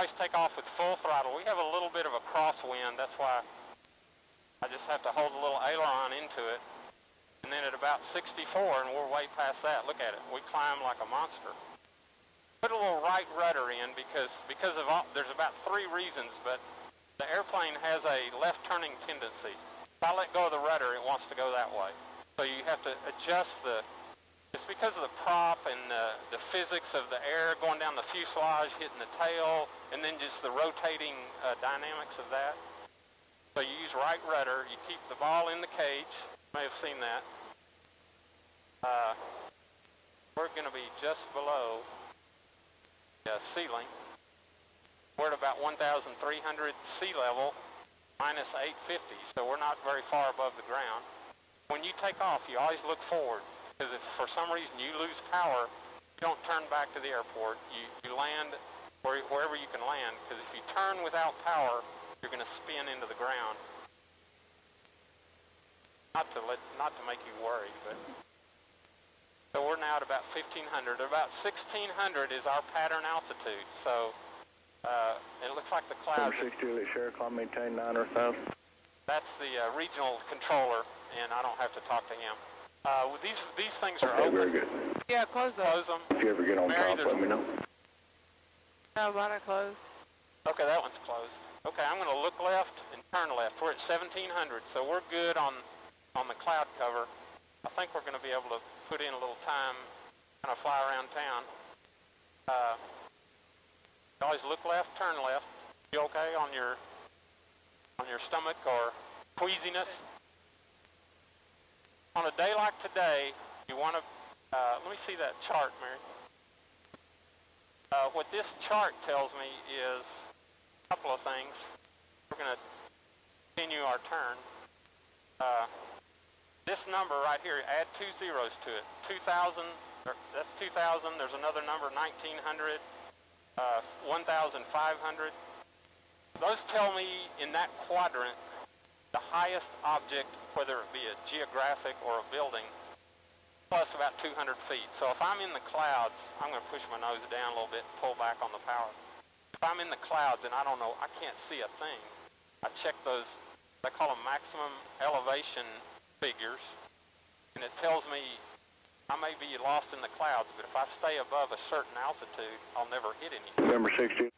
always take off with full throttle. We have a little bit of a crosswind, that's why I just have to hold a little aileron into it. And then at about 64, and we're way past that, look at it, we climb like a monster. Put a little right rudder in because of all, there's about 3 reasons, but the airplane has a left turning tendency. If I let go of the rudder, it wants to go that way. So you have to adjust it's because of the prop and the physics of the air going down the fuselage, hitting the tail, and then just the rotating dynamics of that. So you use right rudder, you keep the ball in the cage, you may have seen that. We're going to be just below the ceiling. We're at about 1,300 sea level, minus 850, so we're not very far above the ground. When you take off, you always look forward, because if for some reason you lose power, you don't turn back to the airport. You land wherever you can land, because if you turn without power, you're going to spin into the ground. Not to make you worry, but so we're now at about 1,500. About 1,600 is our pattern altitude. So it looks like the clouds. Number 6 Juliet Sierra, climb maintain 9 or 1,000. That's the regional controller, and I don't have to talk to him. These things are okay, open. Very good. Yeah, close them. Close them. If you ever get on Mary, top, let me know. No, mine are closed. Okay, that one's closed. Okay, I'm going to look left and turn left. We're at 1,700, so we're good on the cloud cover. I think we're going to be able to put in a little time, kind of fly around town. Always look left, turn left. You okay on your stomach or queasiness? On a day like today, you want to, let me see that chart, Mary. What this chart tells me is a couple of things. We're going to continue our turn. This number right here, add 2 zeros to it. 2,000, that's 2,000. There's another number, 1,900, 1,500. Those tell me in that quadrant the highest object, whether it be a geographic or a building, plus about 200 feet. So if I'm in the clouds, I'm going to push my nose down a little bit and pull back on the power. If I'm in the clouds and I don't know, I can't see a thing, I check those, they call them maximum elevation figures, and it tells me I may be lost in the clouds, but if I stay above a certain altitude, I'll never hit anything. Number 60.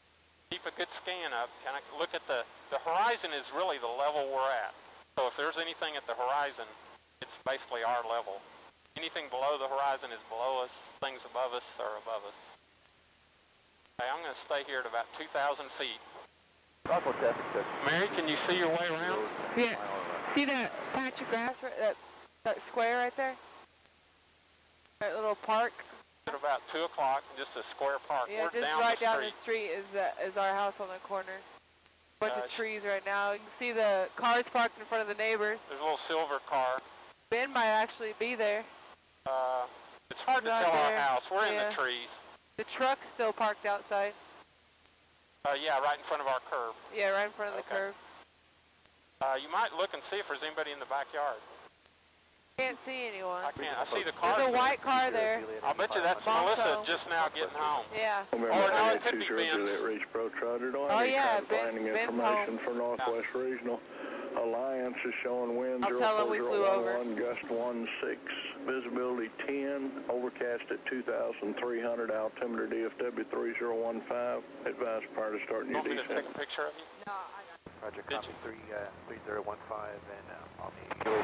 Keep a good scan up. Kind of look at the horizon is really the level we're at. So if there's anything at the horizon, it's basically our level. Anything below the horizon is below us. Things above us are above us. Okay, I'm going to stay here at about 2,000 feet. Mary, can you see your way around? Yeah. See that patch of grass, that square right there? That little park? At about 2 o'clock, just a square park. Yeah, we're just down right the down street. the street is our house on the corner. Bunch of trees right now. You can see the cars parked in front of the neighbors. There's a little silver car. Ben might actually be there. It's hard to tell our house. We're in the trees. The truck's still parked outside. Yeah, right in front of our curb. Yeah, right in front of the curb. You might look and see if there's anybody in the backyard. Can't see anyone. I can't. I see the car. There's a white car there. I'll bet you that's Melissa just now getting home. Yeah. Or no, it could be Ben. Oh yeah, Planning information for Northwest Regional Alliance is showing wind 0401, gust 16, visibility 10, overcast at 2,300, altimeter DFW 3015. Advise prior to starting your descent. Want me to take a picture of you? No, I got it. Roger, copy 3015, and on the hill,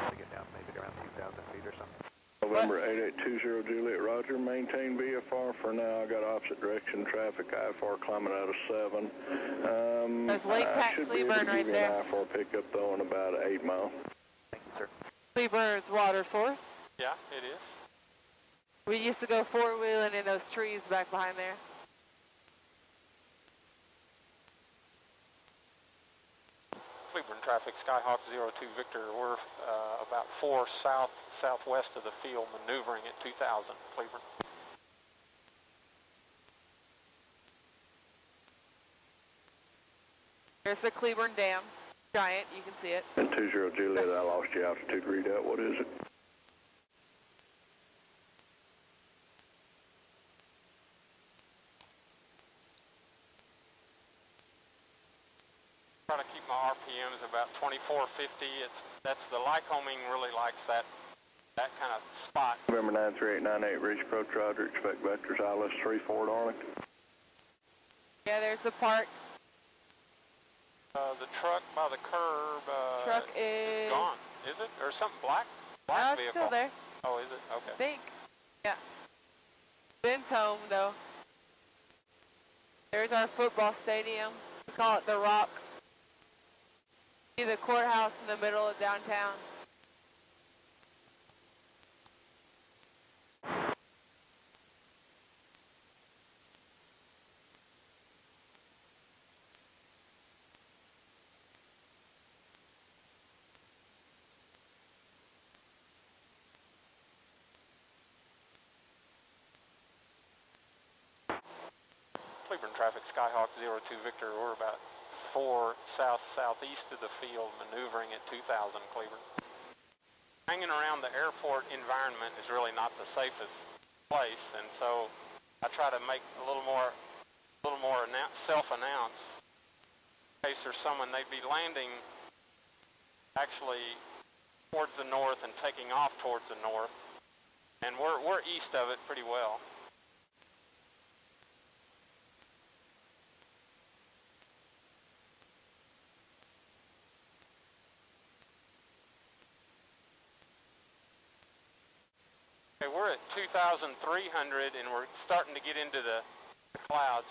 to get down maybe around 2,000 feet or something. November 8820 Juliet, Roger. Maintain VFR for now. I got opposite direction traffic. I-4 climbing out of 7. There's Lake Pat Cleburne right there. I-4 pickup though in about 8 miles. Thank you, sir. Cleburne's water source. Yeah, it is. We used to go four-wheeling in those trees back behind there. Cleburne traffic, Skyhawk 02 Victor. We're about 4 southwest of the field, maneuvering at 2,000, Cleburne. There's the Cleburne Dam, giant, you can see it. And 20 Juliet, I lost you altitude readout. What is it? Try to keep my RPMs about 2450. That's the Lycoming really likes that kind of spot. November 93898, reach approach Roger, expect vectors ILS 34 at Arlington. Yeah, there's the park. The truck by the curb truck is gone. Is it? Or something black? No, Black it's vehicle. still there. Oh, is it? Okay. I think. Yeah. Ben's home, though. There's our football stadium. We call it the Rock. See the courthouse in the middle of downtown. Cleburne traffic, Skyhawk 02 Victor. We're about 4 southeast of the field, maneuvering at 2000 Cleburne. Hanging around the airport environment is really not the safest place, and so I try to make a little more self-announce in case there's someone they'd be landing actually towards the north and taking off towards the north, and we're east of it pretty well. Okay, we're at 2,300 and we're starting to get into the clouds.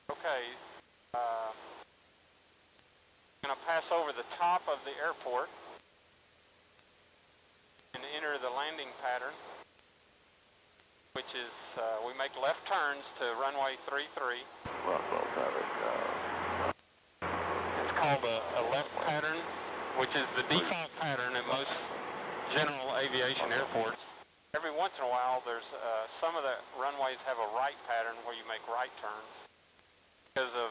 Okay, I'm going to pass over the top of the airport and enter the landing pattern, which is, we make left turns to runway 33. Rockwell traffic. It's called a left pattern, which is the default pattern at most general aviation airports. Every once in a while, there's some of the runways have a right pattern where you make right turns because of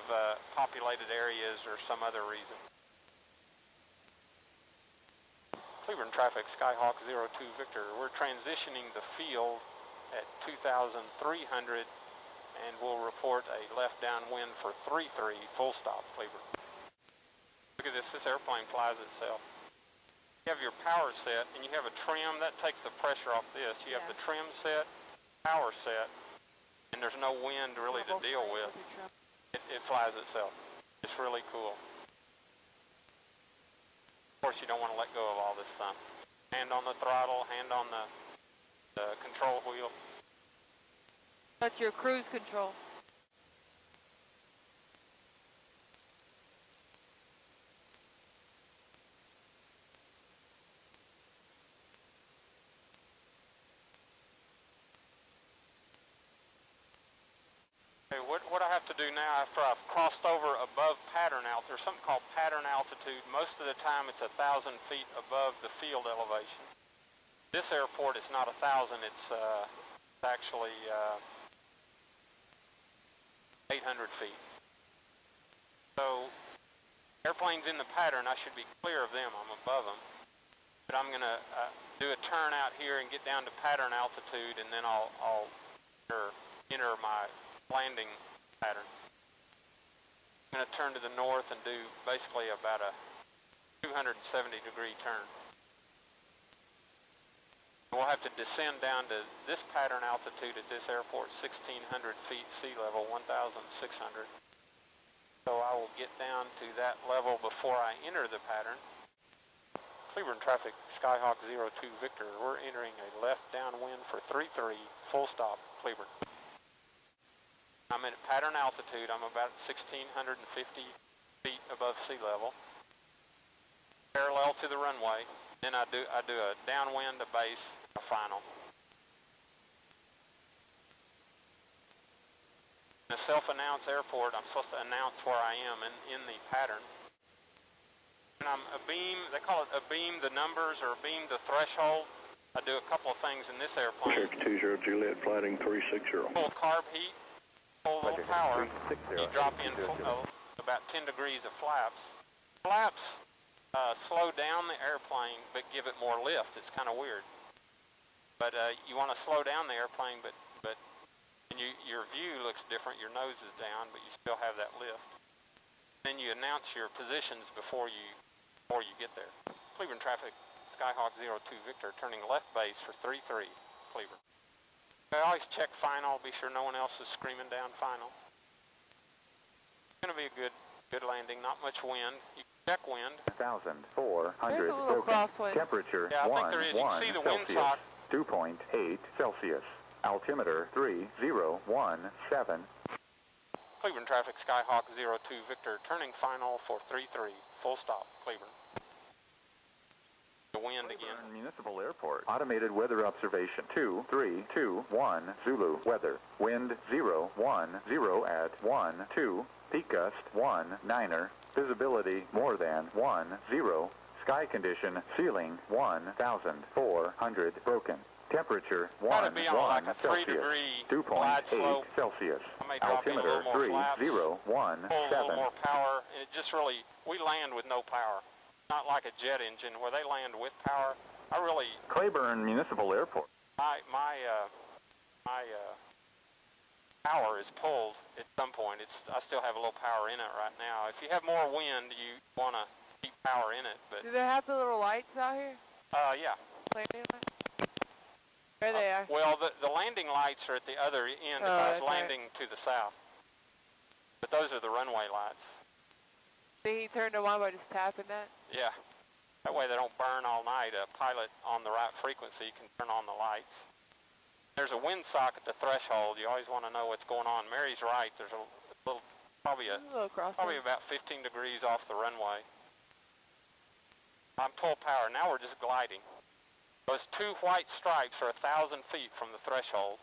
populated areas or some other reason. Cleburne traffic, Skyhawk 02 Victor. We're transitioning the field at 2,300 and we'll report a left downwind for 33 full stop Cleburne. Look at this airplane flies itself. You have your power set and you have a trim that takes the pressure off this. You have the trim set, power set, and there's no wind really to deal with. It flies itself. It's really cool. Of course you don't want to let go of all this stuff. Hand on the throttle, hand on the control wheel. That's your cruise control. Okay, what I have to do now after I've crossed over above pattern altitude, there's something called pattern altitude. Most of the time it's 1,000 feet above the field elevation. This airport is not 1,000, it's actually 800 feet. So airplanes in the pattern, I should be clear of them, I'm above them. But I'm going to do a turn out here and get down to pattern altitude, and then I'll enter my landing pattern. I'm going to turn to the north and do basically about a 270 degree turn. We'll have to descend down to this pattern altitude at this airport, 1,600 feet sea level, 1,600. So I will get down to that level before I enter the pattern. Cleburne traffic, Skyhawk 02 Victor. We're entering a left downwind for 33, full stop, Cleburne. I'm at pattern altitude. I'm about 1,650 feet above sea level, parallel to the runway. Then I do a downwind, a base, a final. In a self-announced airport, I'm supposed to announce where I am in the pattern. And I'm a beam, they call it a beam the numbers or a beam the threshold. I do a couple of things in this airplane. Check 20 Juliet, flighting 360. Full carb heat, full little power. You drop in about 10 degrees of flaps. Flaps slow down the airplane but give it more lift. It's kind of weird. But you want to slow down the airplane, but and your view looks different. Your nose is down, but you still have that lift. Then you announce your positions before you get there. Cleburne traffic, Skyhawk 02 Victor, turning left base for 33, Cleburne. I always check final, be sure no one else is screaming down final. It's going to be a good landing, not much wind. You can check wind. 1,400 crosswind. Temperature yeah, I think there is. You can see the wind sock. 2.8 Celsius. Altimeter 3017. Cleburne traffic, Skyhawk 02 Victor, turning final for 33, full stop, Cleburne. The wind again. Cleburne Municipal Airport. Automated weather observation 2321 Zulu. Weather. Wind 010 at 12. Peak gust 19er. Visibility more than 10. Sky condition ceiling 1,400 broken. Temperature 11 like a 3 Celsius. degree 2.8 Celsius. Altimeter 3017. Pull a little more power. It just really, we land with no power. Not like a jet engine where they land with power. I really... Cleburne Municipal Airport. My power is pulled at some point. I still have a little power in it right now. If you have more wind, you want to keep power in it. But do they have the little lights out here? Yeah. There they are. Well, the landing lights are at the other end if I was landing to the south. But those are the runway lights. See, he turned them on by just tapping that? Yeah. That way they don't burn all night. A pilot on the right frequency can turn on the lights. There's a wind sock at the threshold. You always want to know what's going on. Mary's right. There's a little, probably about 15 degrees off the runway. I'm full power. Now we're just gliding. Those two white stripes are 1,000 feet from the threshold.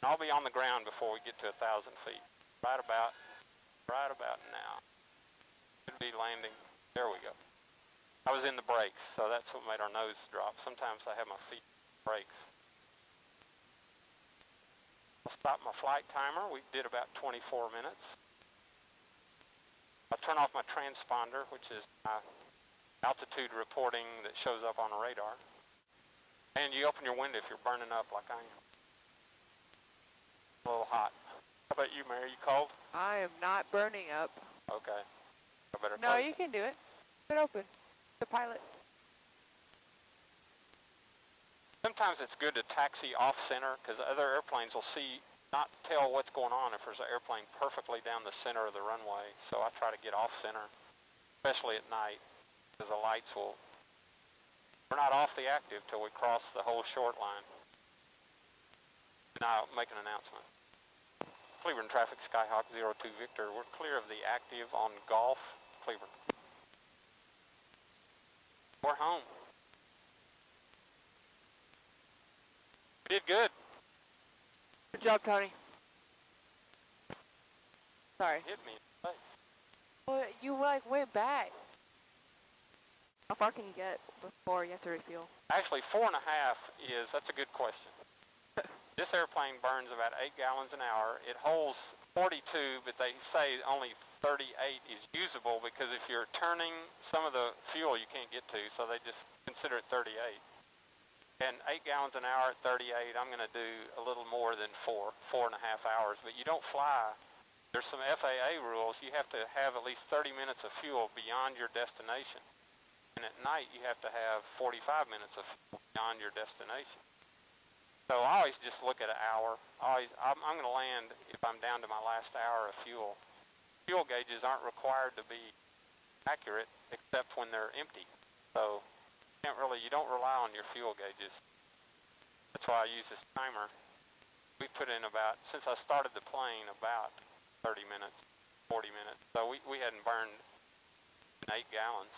And I'll be on the ground before we get to 1,000 feet. Right about now. Should be landing. There we go. I was in the brakes, so that's what made our nose drop. Sometimes I have my feet in the brakes. I'll stop my flight timer. We did about 24 minutes. I'll turn off my transponder, which is my altitude reporting that shows up on the radar. And you open your window if you're burning up like I am. A little hot. How about you, Mary? You cold? I am not burning up. Okay. I better No, you can do it. Leave it open. The pilot. Sometimes it's good to taxi off center because other airplanes will not tell what's going on if there's an airplane perfectly down the center of the runway. So I try to get off center, especially at night, because the lights will... We're not off the active till we cross the whole short line. Now, make an announcement. Cleburne traffic, Skyhawk 02 Victor. We're clear of the active on Golf, Cleburne. We're home. We did good. Good job, Tony. Sorry. Hit me in the face. Well, you went back. How far can you get before you have to refuel? Actually, 4.5 is, that's a good question. This airplane burns about 8 gallons an hour. It holds 42, but they say only 38 is usable because if you're turning some of the fuel you can't get to, so they just consider it 38. And 8 gallons an hour at 38, I'm going to do a little more than 4.5 hours. But you don't fly. There's some FAA rules. You have to have at least 30 minutes of fuel beyond your destination. And at night, you have to have 45 minutes of fuel beyond your destination. So I always just look at an hour. I'm going to land if I'm down to my last hour of fuel. Fuel gauges aren't required to be accurate except when they're empty. So you don't rely on your fuel gauges. That's why I use this timer. We put in about, since I started the plane, about 30 minutes, 40 minutes. So we hadn't burned 8 gallons.